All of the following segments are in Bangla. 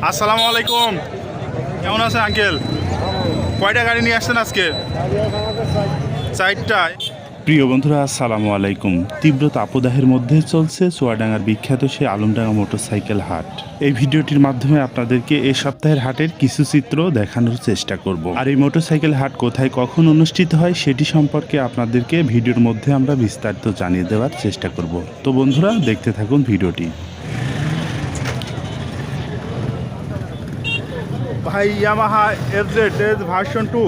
আসসালামু আলাইকুম, কেমন আছেন আঙ্কেল? কয়টা গাড়ি নিয়ে আসছেন আজকে? চারটায়। প্রিয় বন্ধুরা, আসসালামু আলাইকুম। তীব্র তাপদাহের মধ্যে চলছে চুয়াডাঙ্গার বিখ্যাত সেই আলমডাঙ্গা মোটরসাইকেল হাট। এই ভিডিওটির মাধ্যমে আপনাদেরকে এই সপ্তাহের হাটের কিছু চিত্র দেখানোর চেষ্টা করব। আর এই মোটরসাইকেল হাট কোথায় কখন অনুষ্ঠিত হয় সেটি সম্পর্কে আপনাদেরকে ভিডিওর মধ্যে আমরা বিস্তারিত জানিয়ে দেওয়ার চেষ্টা করব। তো বন্ধুরা, দেখতে থাকুন ভিডিওটি। ভাই ইয়ামাহা এফজেড ভার্সন 2,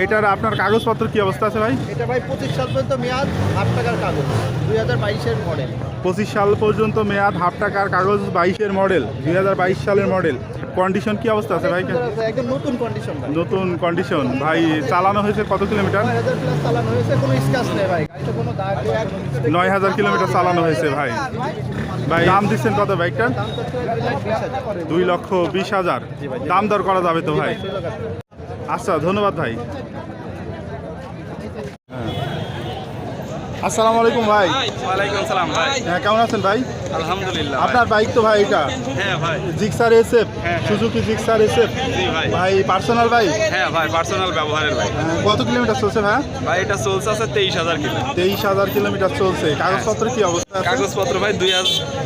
এটার আপনার কাগজপত্র কি অবস্থা আছে ভাই? এটা ভাই 25 সাল পর্যন্ত মেয়াদ, হাফ টাকার কাগজ, 2022-এর মডেল। 25 সাল পর্যন্ত মেয়াদ, হাফ টাকার কাগজ, 22-এর মডেল, 2022 সালের মডেল। কন্ডিশন কি অবস্থা আছে ভাই? একদম নতুন কন্ডিশন ভাই। নতুন কন্ডিশন ভাই। চালানো হয়েছে কত কিলোমিটার? 9000 প্লাস চালানো হয়েছে, কোনো স্ক্র্যাচ নেই ভাই, গাড়িতে কোনো দাগ দেওয়া 9000 কিলোমিটার চালানো হয়েছে ভাই। ভাই দাম দিচ্ছেন কত বাইকটার? দাম তো 2,20,000। 2,20,000 দাম দর করা যাবে তো ভাই? আচ্ছা, ধন্যবাদ ভাই। আসসালামু আলাইকুম ভাই। ওয়ালাইকুম সালাম ভাই। হ্যাঁ, কেমন আছেন ভাই? আলহামদুলিল্লাহ। আপনার বাইক তো ভাই এটা? হ্যাঁ ভাই। জিক্সার এসএফ, হ্যাঁ। সুজুকি জিক্সার এসএফ জি ভাই। ভাই, পার্সোনাল বাইক? হ্যাঁ ভাই, পার্সোনাল ব্যবহারের ভাই। কত কিলোমিটার চলছে ভাই? ভাই এটা চলছে আছে 23,000 কিলো। 23,000 কিলোমিটার চলছে। কাগজপত্র কি অবস্থা আছে? কাগজপত্র ভাই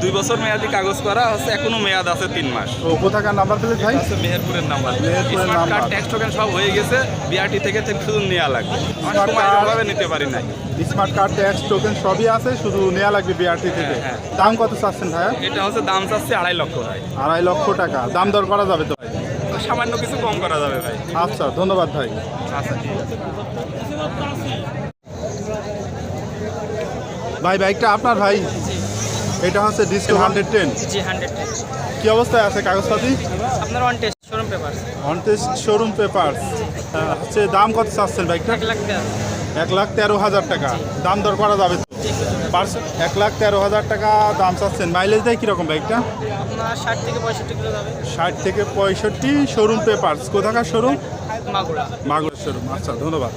2 বছর মেয়াদি কাগজ করা আছে, এখনো মেয়াদ আছে 3 মাস। ও, কোথাকার নাম্বার প্লেট ভাই? আছে মেহেরপুরের নাম্বার। মেহেরপুরের smart card, number. Tax token সব হয়ে গেছে, বিআরটি থেকে শুধু নেওয়া লাগবে। স্মার্ট সময় কার্ড। ভাবে নিতে পারি নাই। স্মার্ট কার্ড, ট্যাক্স টোকেন সবই আছে, শুধু নেওয়া লাগবে বিআরটি থেকে। হ্যাঁ। দাম কত চাচ্ছেন ভাইয়া? এটা হচ্ছে দাম চাচ্ছে 2.5 লক্ষ ভাই। 2.5 লক্ষ টাকা দাম দর করা যাবে তো ভাই? সামান্য কিছু কম করা যাবে ভাই। আচ্ছা, ধন্যবাদ ভাই। আচ্ছা ঠিক আছে। ভাই বাইকটা আপনার ভাই? এটা হচ্ছে ডিসকো 110। জি 110 কি অবস্থায় আছে কাগজপাতি? আপনার one test showroom paper on test showroom paper. হচ্ছে দাম কত চাচ্ছেন বাইকটা? 1,13,000 টাকা দাম দর করা যাবে তো? 1,13,000 টাকা দাম চাচ্ছেন। মাইলেজ দেয় কীরকম বাইকটা? আপনার 60 থেকে 65 কিলো যাবে। 60 থেকে 65। শোরুম পেপার কোথাকার শোরুম? মাগুরা। মাগুরা শোরুম। আচ্ছা, ধন্যবাদ।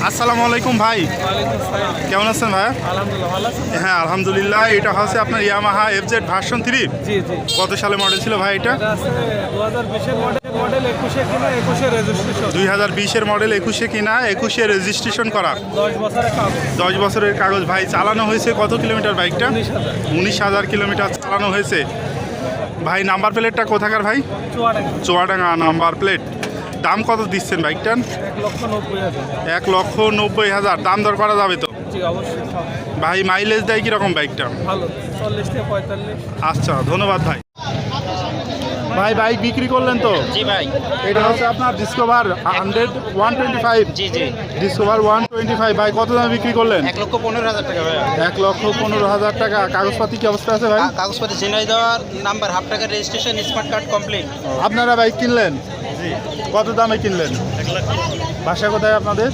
আসসালামু আলাইকুম ভাই, কেমন আছেন ভাই? আলহামদুলিল্লাহ ভালো আছেন? হ্যাঁ আলহামদুলিল্লাহ। এটা হচ্ছে আপনার ইয়ামাহা এফজেড ভার্সন 3। জি জি। কত সালে মডেল ছিল ভাই এটা? এটা আছে 2020-এর মডেল 21-এ কিনা 21-এ রেজিস্ট্রেশন। 2020-এর মডেল, 21-এ কিনা, 21-এ রেজিস্ট্রেশন করা। 10 বছরের কাগজ। 10 বছরের কাগজ ভাই। চালানো হয়েছে কত কিলোমিটার বাইকটা? 19,000। 19,000 কিলোমিটার চালানো হয়েছে ভাই। নাম্বার প্লেটটা কোথাকার ভাই? চুয়াডাঙ্গা। Chuadanga number plate. দাম কত দিচ্ছেন বাইকটার? 1,90,000। 1,90,000 দাম দর করা যাবে তো জি অবশ্যই সব ভাই? মাইলেজ দেয় কীরকম বাইকটা? ভালো, 40 থেকে 45। আচ্ছা, ধন্যবাদ ভাই। ভাই বাইক বিক্রি করলেন তো? জি ভাই। এটা হচ্ছে আপনার ডিসকভার 125। জি জি। ডিসকভার 125 ভাই, কত দামে বিক্রি করলেন? 1,15,000 টাকা ভাই। 1,15,000 টাকা। কাগজপাতি কি অবস্থা আছে ভাই? কাগজপত্র জেনারেল দেওয়ার, নাম্বার, হাফ টাকা রেজিস্ট্রেশন, স্মার্ট কার্ড কমপ্লিট। আপনারা বাইক কিনলেন? কত দামে কিনলেন? বাসা কোথায় আপনাদের?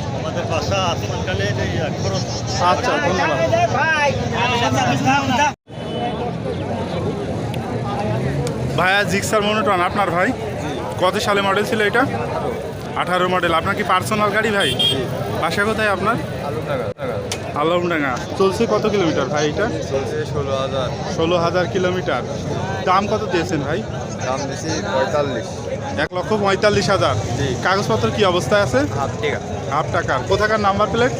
আচ্ছা, ধন্যবাদ। ভাইয়া জিক্সার মনোটন আপনার ভাই? কত সালে মডেল ছিল এটা? 18 মডেল। আপনার কি পার্সোনাল গাড়ি ভাই? বাসা কোথায় আপনার? আলমডাঙ্গা। চলছে কত কিলোমিটার ভাই এটা? 16,000 কিলোমিটার। দাম কত দিয়েছেন ভাই? দাম দিছি 45। 1,45,000। কাগজপত্র কি অবস্থায় আছে? হাফ টাকার। কোথাকার number plate?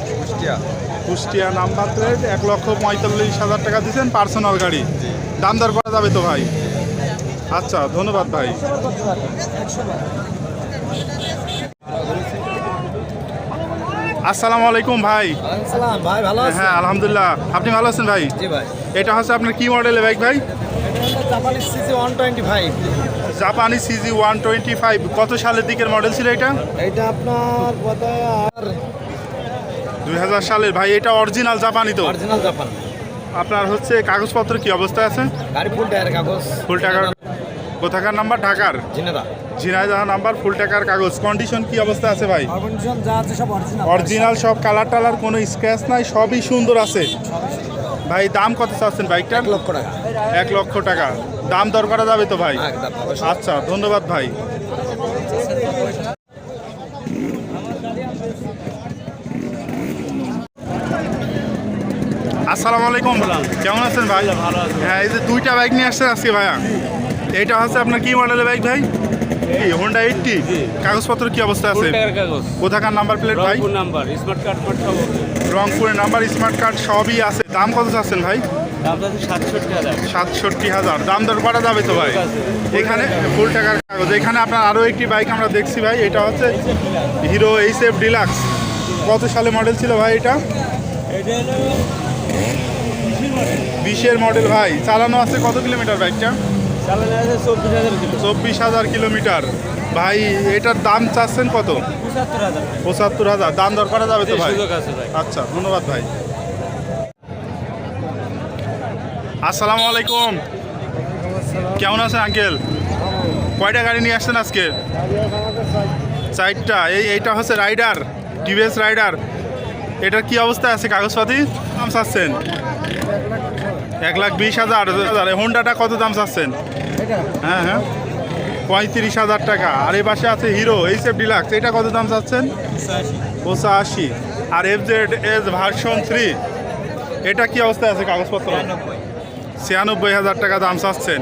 Kushtia number plate. 1,45,000 টাকা দিয়েছেন, পার্সোনাল গাড়ি। দাম দর করা যাবে তো ভাই? আচ্ছা, ধন্যবাদ ভাই। আসসালামু আলাইকুম ভাই। সালাম ভাই, ভালো আছেন? হ্যাঁ আলহামদুলিল্লাহ। আপনি ভালো আছেন ভাই? জি ভাই। এটা হচ্ছে আপনার কি মডেলের বাইক ভাই? Japanese CG 125। জাপানি সিজি 125। কত সালের দিকের মডেল ছিল এটা? এটা আপনার বোধহয় আর 2000 সালের ভাই। এটা অরিজিনাল জাপানি তো? Original Japan. আপনার হচ্ছে কাগজপত্র কি অবস্থায় আছে? গাড়ি ফুল টায়ার কাগজ। ফুল টাকার। কোথাকার নাম্বার? ঢাকার জিনেদা। ঝিনাইদহ নাম্বার, ফুল টাকার কাগজ। কন্ডিশন কি অবস্থা আছে ভাই? কন্ডিশন যা আছে সব অরিজিনাল। অরিজিনাল সব, কালার টালার কোনো স্ক্র্যাচ নাই, সবই সুন্দর আছে ভাই। দাম কত চাচ্ছেন বাইকটার? 1 লক্ষ টাকা। 1 লক্ষ টাকা দাম দর করা যাবে তো ভাই? একদম। আচ্ছা, ধন্যবাদ ভাই। আসসালামু আলাইকুম, কেমন আছেন ভাই? ভালো আছি। হ্যাঁ, এই যে দুইটা বাইক নিয়ে আসছেন আজকে ভাইয়া, এইটা হচ্ছে আপনার কি মডেলের বাইক ভাই? কি হোন্ডা 80? কাগজপত্র কি অবস্থা আছে? কাগজ কোথাকার নাম্বার প্লেট ভাই? নাম্বার স্মার্ট কার্ড সব রংপুরের নাম্বার, স্মার্ট কার্ড সবই আছে। দাম কত চাচ্ছেন ভাই? দাম আছে 67,000 67,000। দাম দর করা যাবে তো ভাই? এখানে ফুল টাকার কাগজ। এখানে আপনার আরও একটি বাইক আমরা দেখছি ভাই, এটা হচ্ছে হিরো এইচএফ ডিলাক্স। কত সালে মডেল ছিল ভাই এটা? এটা হলো 20-এর মডেল ভাই। চালানো আছে কত কিলোমিটার বাইকটা? চালানো আছে 24,000 কিলো 24,000 কিলোমিটার ভাই। এটার দাম চাচ্ছেন কত? 75,000 75,000। দাম দর করা যাবে তো ভাই? সুযোগ আছে ভাই। আচ্ছা, ধন্যবাদ ভাই। আসসালামু আলাইকুম, কেমন আছেন আঙ্কেল? কয়টা গাড়ি নিয়ে আসছেন আজকে? 4টা। এইটা হচ্ছে রাইডার, টিভিএস রাইডার। এটার কি অবস্থা আছে কাগজপাতি? দাম চাচ্ছেন 1,20,000। হোন্ডাটা কত দাম চাচ্ছেন? হ্যাঁ হ্যাঁ, 35,000 টাকা। আর এই পাশে আছে হিরো এইচএফ ডিলাক্স, এটা কত দাম চাচ্ছেন? 85। আর FZS ভার্সন 3, এটা কি অবস্থায় আছে কাগজপত্র? 96,000 টাকা দাম চাচ্ছেন।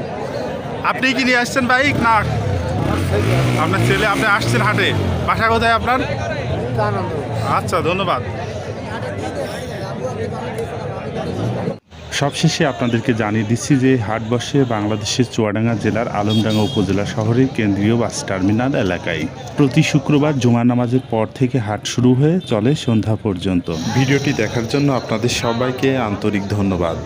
আপনি কি নিয়ে আসছেন বাইক না আপনার ছেলে? আপনি আসছেন হাটে, বাসা কোথায় আপনার? আচ্ছা, ধন্যবাদ। সবশেষে আপনাদেরকে জানিয়ে দিচ্ছি যে হাট বসে বাংলাদেশের চুয়াডাঙ্গা জেলার আলমডাঙ্গা উপজেলা শহরের কেন্দ্রীয় বাস টার্মিনাল এলাকায়। প্রতি শুক্রবার জুমা নামাজের পর থেকে হাট শুরু হয়ে চলে সন্ধ্যা পর্যন্ত। ভিডিওটি দেখার জন্য আপনাদের সবাইকে আন্তরিক ধন্যবাদ।